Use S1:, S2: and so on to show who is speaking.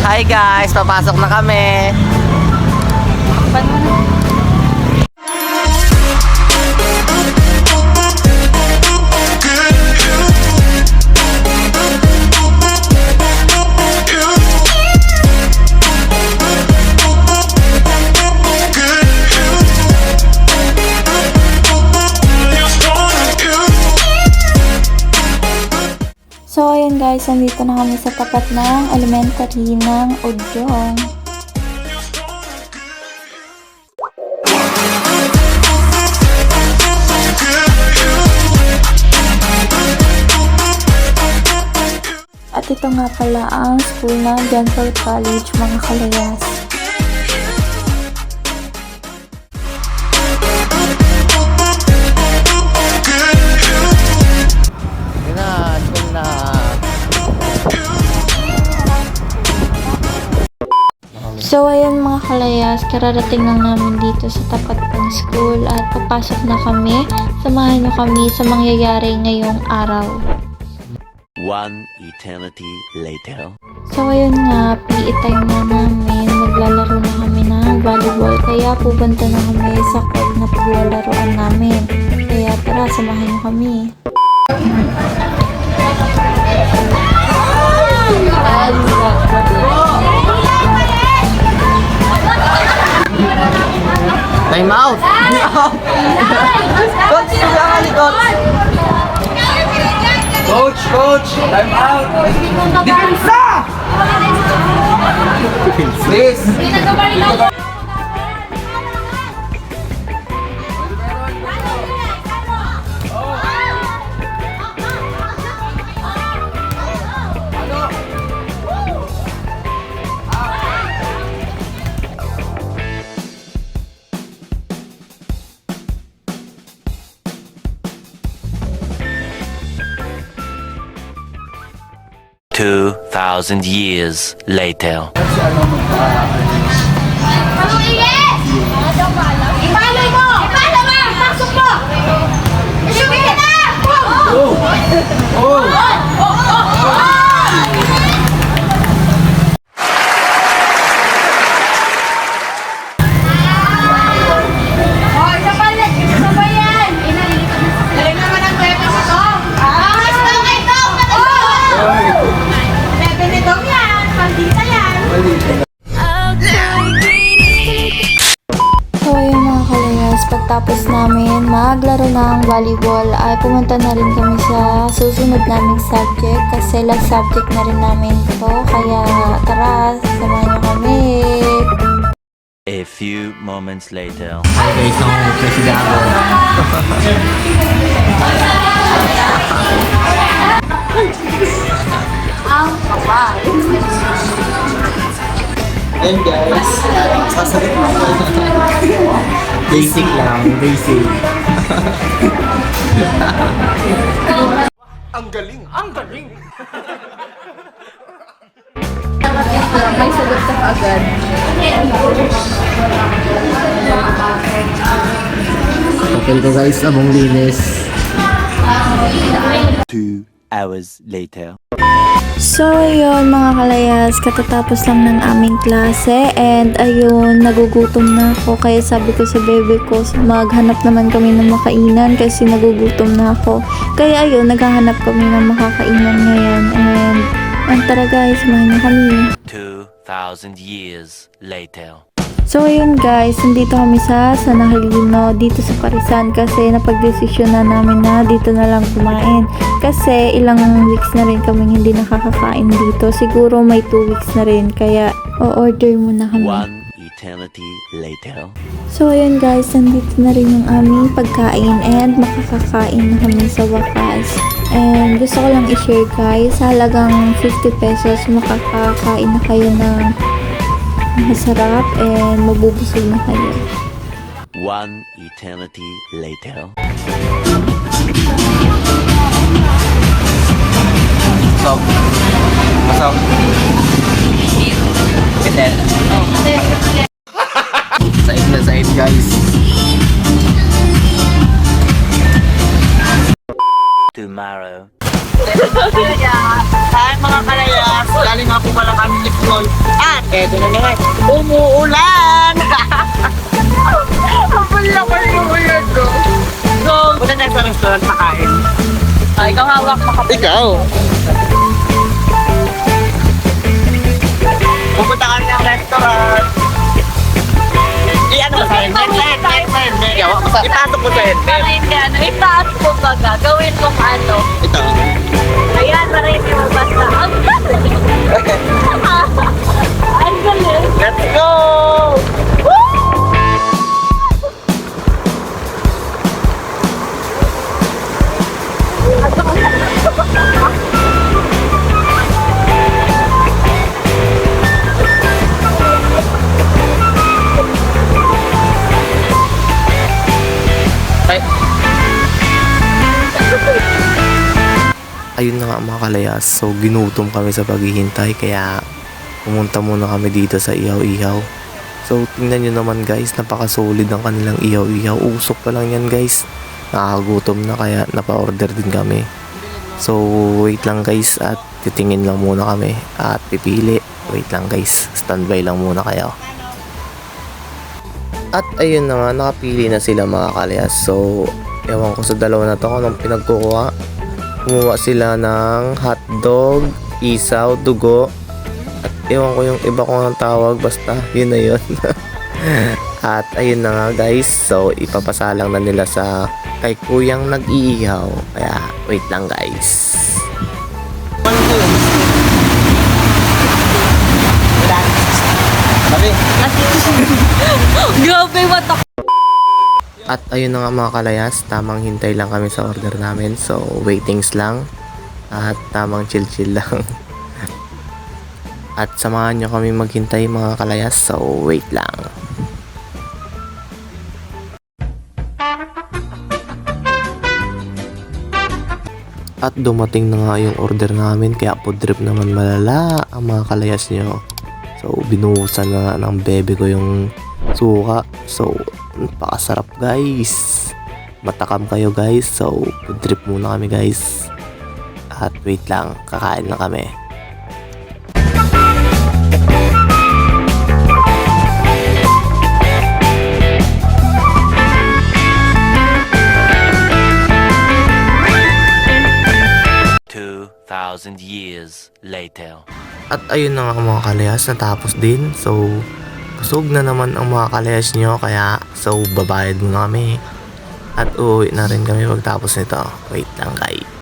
S1: Hi guys, papasok na kami.
S2: So, ayun guys, nandito na kami sa tapat ng elementary ng Udyong. At ito nga pala ang school ng Dental College, mga kalayas. So ayun mga kalayas, kararating lang namin dito sa tapat ng school at papasok na kami. Samahan nyo kami sa mangyayari ngayong araw.
S3: One eternity later.
S2: So ayun nga, PE time na namin. Naglalaro na kami ng volleyball, kaya pupunta na kami sa court na paglalaroan namin. Kaya tara, samahan nyo kami.
S1: Time out! Coach, sugahan ni Coach!
S4: Coach! Time out! Depensa! Please!
S3: Two 2,000 years later.
S5: Ipaloy mo! Ipalo mo! Pasok mo! Isipin ka na! Isa pa yan! Galing naman ang kwento mo to! Benedong yan! Pandita yan!
S2: So ayun mga kalayas, pagtapos namin maglaro ng volleyball ay pumunta na rin kami sa susunod naming subject kasi last subject na rin namin ito, kaya tara, samahan nyo kami.
S3: A few moments later.
S4: Okay, so presidente. And guys, sasagot mo. Basic lang, basic. Ang galing! Ang galing!
S2: May sagot ka agad.
S4: Papel ko guys, abong linis.
S3: 2 hours later.
S2: So ayun mga kalayas, katatapos lang ng aming klase and ayun, nagugutom na ako, kaya sabi ko sa bebe ko, maghanap naman kami ng makainan kasi nagugutom na ako. Kaya ayun, naghahanap kami ng makakainan ngayon and tara guys, samahan niyo kami.
S3: 2,000 years later.
S2: So ayun guys, nandito kami sa San Angelino dito sa Parisan kasi napagdesisyon na namin na dito na lang kumain. Kasi ilang weeks na rin kami hindi nakakakain dito. Siguro may 2 weeks na rin, kaya o-order muna kami.
S3: 1 eternity later.
S2: So ayun guys, nandito na rin yung aming pagkain and makakakain na kami sa wakas. And gusto ko lang i-share guys, sa halagang 50 pesos makakakain na kayo ng masarap and mabubusog na kayo.
S3: 1 eternity later.
S4: Stop. Stop. Pitel. Side na side guys.
S3: Tomorrow.
S1: Hi mga kalayas! Galing nga po pala kami ni Paul. Eto na naman. Umuulan!
S5: Ang lakas yung ulan ko.
S1: So, punta tayo sa restaurant makain.
S5: Ay, ikaw hawak mo kapag.
S1: Ikaw! Pupunta kami ng restaurant. Ano ba sa headband? Ipasok mo sa headband.
S5: Marin ka, ano, itaas mo ba gagawin kong ano.
S1: Ito.
S5: Ayan, marin mo basta. Ang galing! Ang galing!
S1: Let's go!
S6: Ayun na nga mga kalayas, so ginutom kami sa paghihintay kaya pumunta muna kami dito sa Ihaw-Ihaw. So tingnan nyo naman guys, napaka-solid ang kanilang Ihaw-Ihaw. Usok pa lang yan guys, nakakagutom na kaya napa-order din kami. So wait lang guys at titingin lang muna kami at pipili. Wait lang guys, standby lang muna kayo. At ayun na nga, nakapili na sila mga kalayas. So ewan ko sa dalawa na to kung anong pinagkukuha. Kumuha sila ng hotdog, isaw, dugo. At ewan ko yung iba kong tawag, basta yun na yun. At ayun na nga guys, so ipapasalang na nila sa kay kuyang nag-iihaw. Kaya wait lang guys.
S5: Grabe, mata.
S6: At ayun na nga mga kalayas, tamang hintay lang kami sa order namin. So waitings lang at tamang chill lang. At samahan nyo kami maghintay mga kalayas. So wait lang. At dumating na nga yung order namin, kaya po drip naman malala ang mga kalayas nyo. So binuhusan na nga ng bebe ko yung suka. So napakasarap guys, matakam kayo guys. So food trip muna kami guys. At wait lang, kakain na kami.
S3: Thousand years later.
S6: At ayun na nga mga kalayas, natapos din. So busog na naman ang mga kalayas nyo, kaya so babayad muna kami. At uuwi na rin kami pagtapos nito. Wait lang guys.